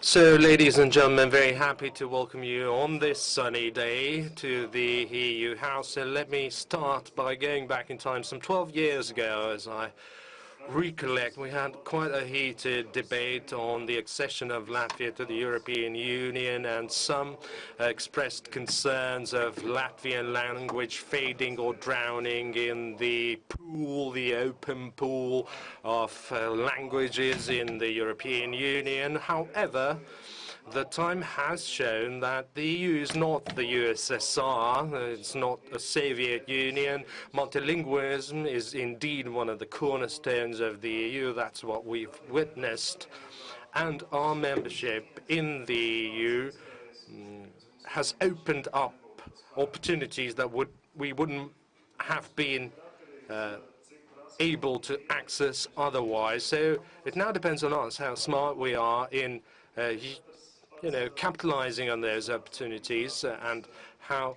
So, ladies and gentlemen, very happy to welcome you on this sunny day to the EU House. And let me start by going back in time some 12 years ago. As I recollect, we had quite a heated debate on the accession of Latvia to the European Union, and some expressed concerns of Latvian language fading or drowning in the pool, the open pool of languages in the European Union. However, the time has shown that the EU is not the USSR, it's not a Soviet Union. Multilingualism is indeed one of the cornerstones of the EU. That's what we've witnessed. And our membership in the EU has opened up opportunities that we wouldn't have been able to access otherwise. So it now depends on us how smart we are in capitalizing on those opportunities and how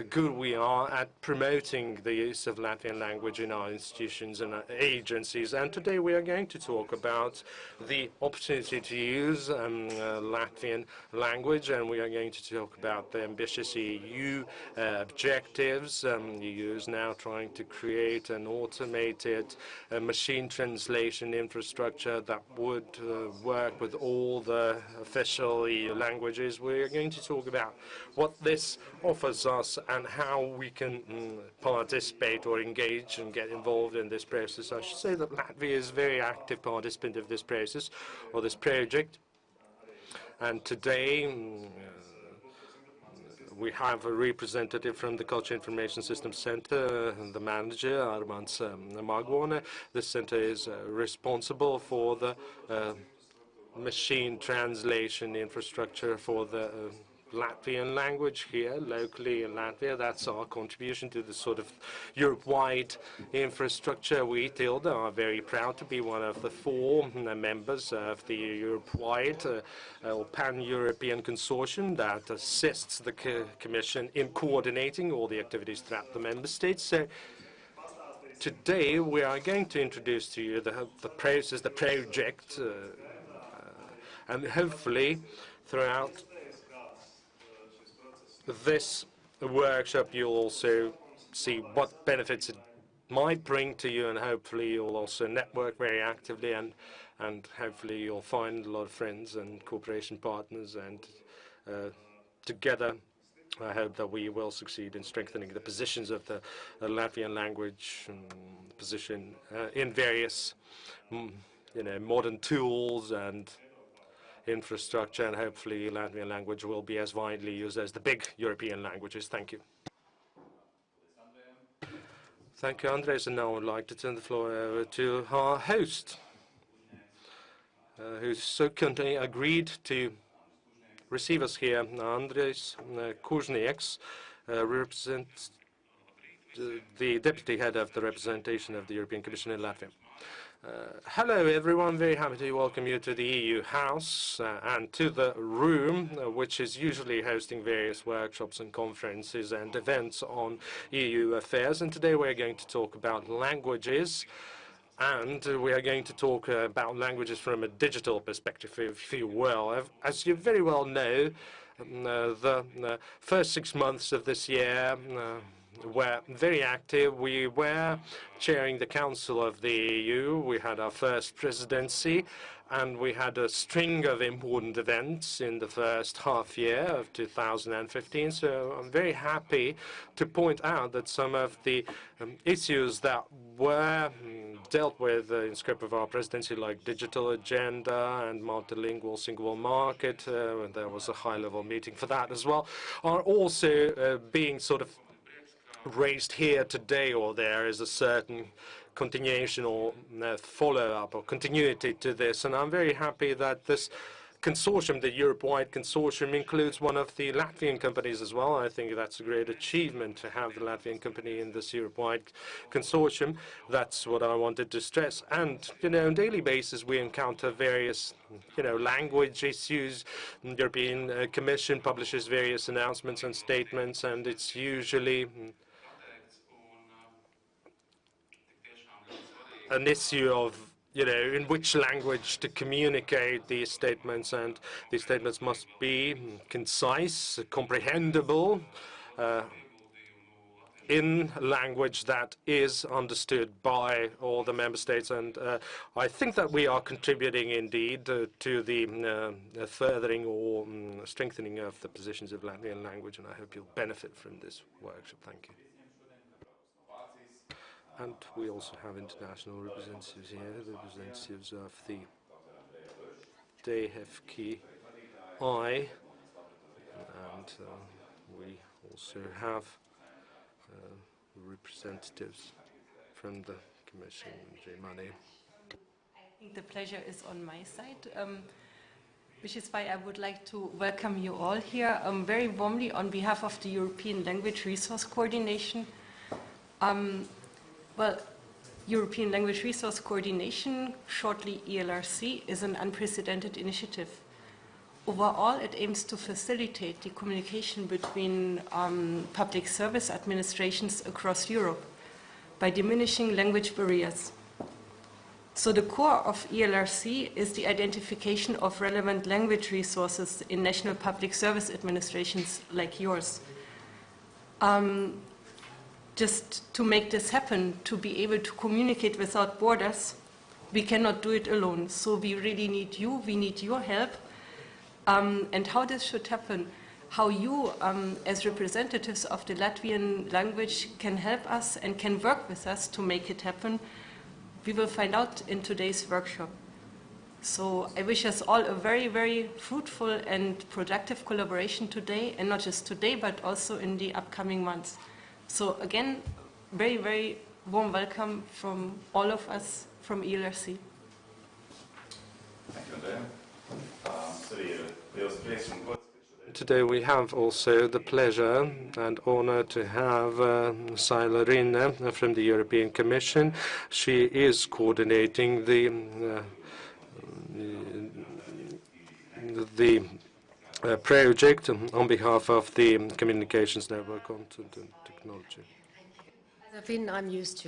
good we are at promoting the use of Latvian language in our institutions and agencies. And today we are going to talk about the opportunity to use Latvian language, and we are going to talk about the ambitious EU objectives. The EU is now trying to create an automated machine translation infrastructure that would work with all the official EU languages. We are going to talk about what this offers us and how we can participate or engage and get involved in this process. I should say that Latvia is a very active participant of this process or this project. And today we have a representative from the Culture Information Systems Center, the manager, Armands Magone. This center is responsible for the machine translation infrastructure for the Latvian language here locally in Latvia. That's our contribution to the sort of Europe-wide infrastructure. We, Tilde, are very proud to be one of the 4 members of the Europe-wide or pan-European consortium that assists the Commission in coordinating all the activities throughout the member states. So today we are going to introduce to you the process, the project, and hopefully throughout this workshop you'll also see what benefits it might bring to you, and hopefully you'll also network very actively, and hopefully you'll find a lot of friends and cooperation partners, and together I hope that we will succeed in strengthening the positions of the Latvian language position in various modern tools and infrastructure, and hopefully Latvian language will be as widely used as the big European languages. Thank you. Thank you, Andris. And now I'd like to turn the floor over to our host, who's so kindly agreed to receive us here. Andris Kužnieks represents the deputy head of the representation of the European Commission in Latvia. Hello, everyone. Very happy to welcome you to the EU House and to the room, which is usually hosting various workshops and conferences and events on EU affairs. And today we're going to talk about languages, and we are going to talk about languages from a digital perspective, if you will. As you very well know, the first 6 months of this year were very active. We were chairing the Council of the EU. We had our first presidency, and we had a string of important events in the first half year of 2015. So I'm very happy to point out that some of the issues that were dealt with in scope of our presidency, like digital agenda and multilingual single market, and there was a high-level meeting for that as well, are also being sort of raised here today, or there is a certain continuation or follow-up or continuity to this. And I'm very happy that this consortium, the Europe-wide consortium, includes one of the Latvian companies as well. I think that's a great achievement to have the Latvian company in this Europe-wide consortium. That's what I wanted to stress. And, on a daily basis, we encounter various, language issues. The European Commission publishes various announcements and statements, and it's usually an issue of in which language to communicate these statements, and these statements must be concise, comprehensible, in language that is understood by all the member states. And I think that we are contributing indeed to the furthering or strengthening of the positions of Latvian language, and I hope you'll benefit from this workshop. Thank you. And we also have international representatives here, the representatives of the DFKI, and we also have representatives from the Commission in Germany. I think the pleasure is on my side, which is why I would like to welcome you all here very warmly on behalf of the European Language Resource Coordination. Well, European Language Resource Coordination, shortly ELRC, is an unprecedented initiative. Overall, it aims to facilitate the communication between public service administrations across Europe by diminishing language barriers. So the core of ELRC is the identification of relevant language resources in national public service administrations like yours. Just to make this happen, to be able to communicate without borders, we cannot do it alone. So we really need you, we need your help. And how this should happen, how you, as representatives of the Latvian language, can help us and can work with us to make it happen, we will find out in today's workshop. So I wish us all a very, very fruitful and productive collaboration today, and not just today, but also in the upcoming months. So again, very, very warm welcome from all of us from ELRC. Thank you, Andrea. Today we have also the pleasure and honor to have Saila Rinne from the European Commission. She is coordinating the project on behalf of the Communications Network on Technology. As a Finn, I'm used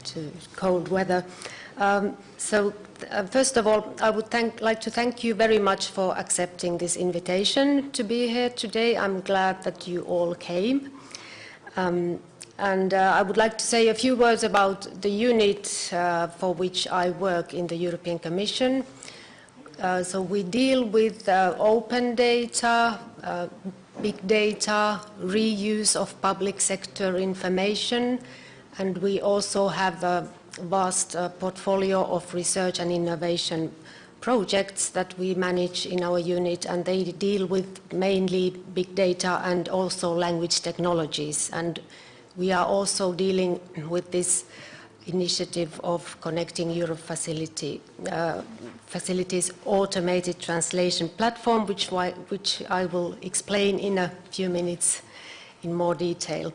to cold weather. First of all, I would like to thank you very much for accepting this invitation to be here today. I'm glad that you all came. I would like to say a few words about the unit for which I work in the European Commission. So we deal with open data, big data, reuse of public sector information, and we also have a vast portfolio of research and innovation projects that we manage in our unit, and they deal with mainly big data and also language technologies. And we are also dealing with this initiative of Connecting Europe Facilities automated translation platform, which I will explain in a few minutes in more detail.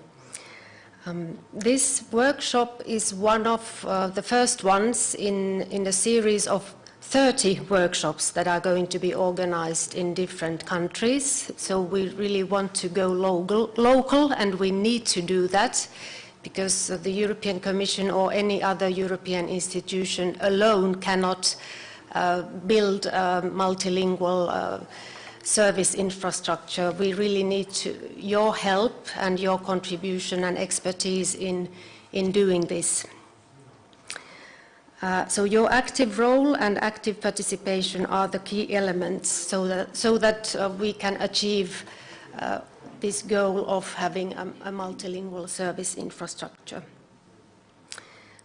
This workshop is one of the first ones in a series of 30 workshops that are going to be organized in different countries. So we really want to go local, and we need to do that, because the European Commission or any other European institution alone cannot build a multilingual service infrastructure. We really need your help and your contribution and expertise in doing this. So your active role and active participation are the key elements so that we can achieve this goal of having a multilingual service infrastructure.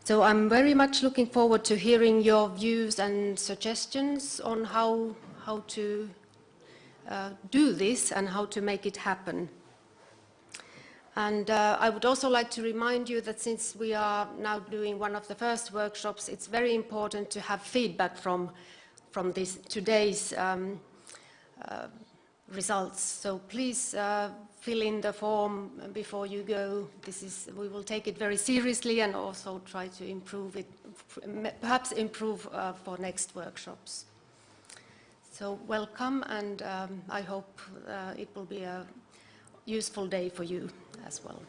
So I'm very much looking forward to hearing your views and suggestions on how to do this and how to make it happen. And I would also like to remind you that since we are now doing one of the first workshops, it's very important to have feedback from today's results. So please fill in the form before you go. We will take it very seriously and also try to improve it, perhaps improve for next workshops. So welcome, and I hope it will be a useful day for you as well.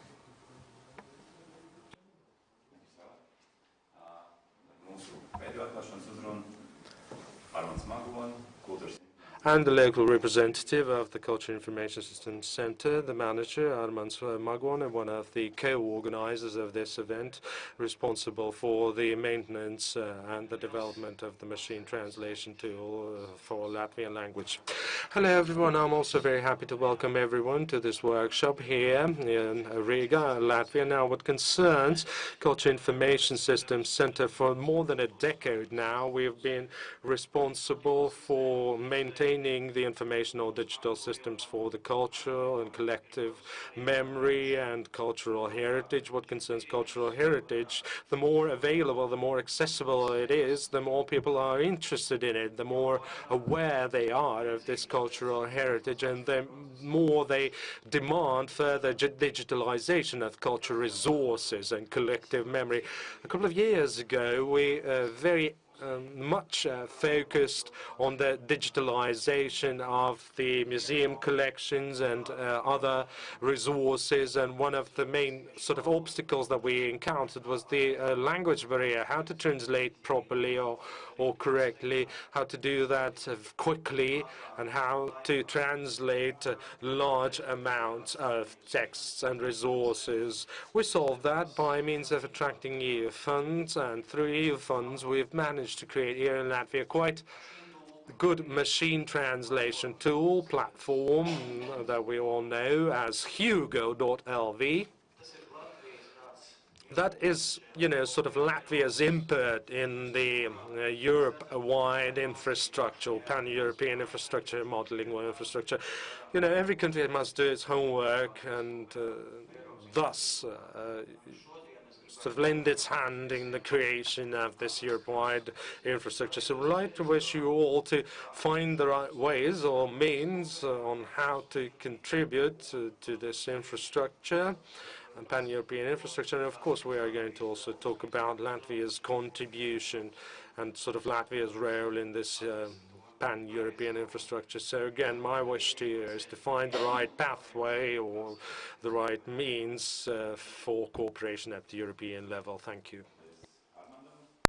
Mūsu pēdējo atklāšanas Armands Magone, and the local representative of the Culture Information Systems Center, the manager, Armands Magone, one of the co-organizers of this event, responsible for the maintenance and the development of the machine translation tool for Latvian language. Hello everyone, I'm also very happy to welcome everyone to this workshop here in Riga, Latvia. Now, what concerns Culture Information Systems Center, for more than a decade now, we've been responsible for maintaining the informational digital systems for the cultural and collective memory and cultural heritage. What concerns cultural heritage, the more available, the more accessible it is, the more people are interested in it, the more aware they are of this cultural heritage, and the more they demand further digitalization of cultural resources and collective memory. A couple of years ago, we very much focused on the digitalization of the museum collections and other resources, and one of the main sort of obstacles that we encountered was the language barrier, how to translate properly or correctly, how to do that quickly, and how to translate large amounts of texts and resources. We solved that by means of attracting EU funds, and through EU funds we've managed to create here in Latvia quite good machine translation tool platform that we all know as Hugo.lv. That is, sort of Latvia's input in the Europe-wide infrastructure, pan-European infrastructure, modeling infrastructure. Every country must do its homework and thus sort of lend its hand in the creation of this Europe-wide infrastructure. So we'd like to wish you all to find the right ways or means on how to contribute to this infrastructure and pan-European infrastructure. And of course, we are going to also talk about Latvia's contribution and sort of Latvia's role in this pan-European infrastructure. So again, my wish to you is to find the right pathway or the right means for cooperation at the European level. Thank you.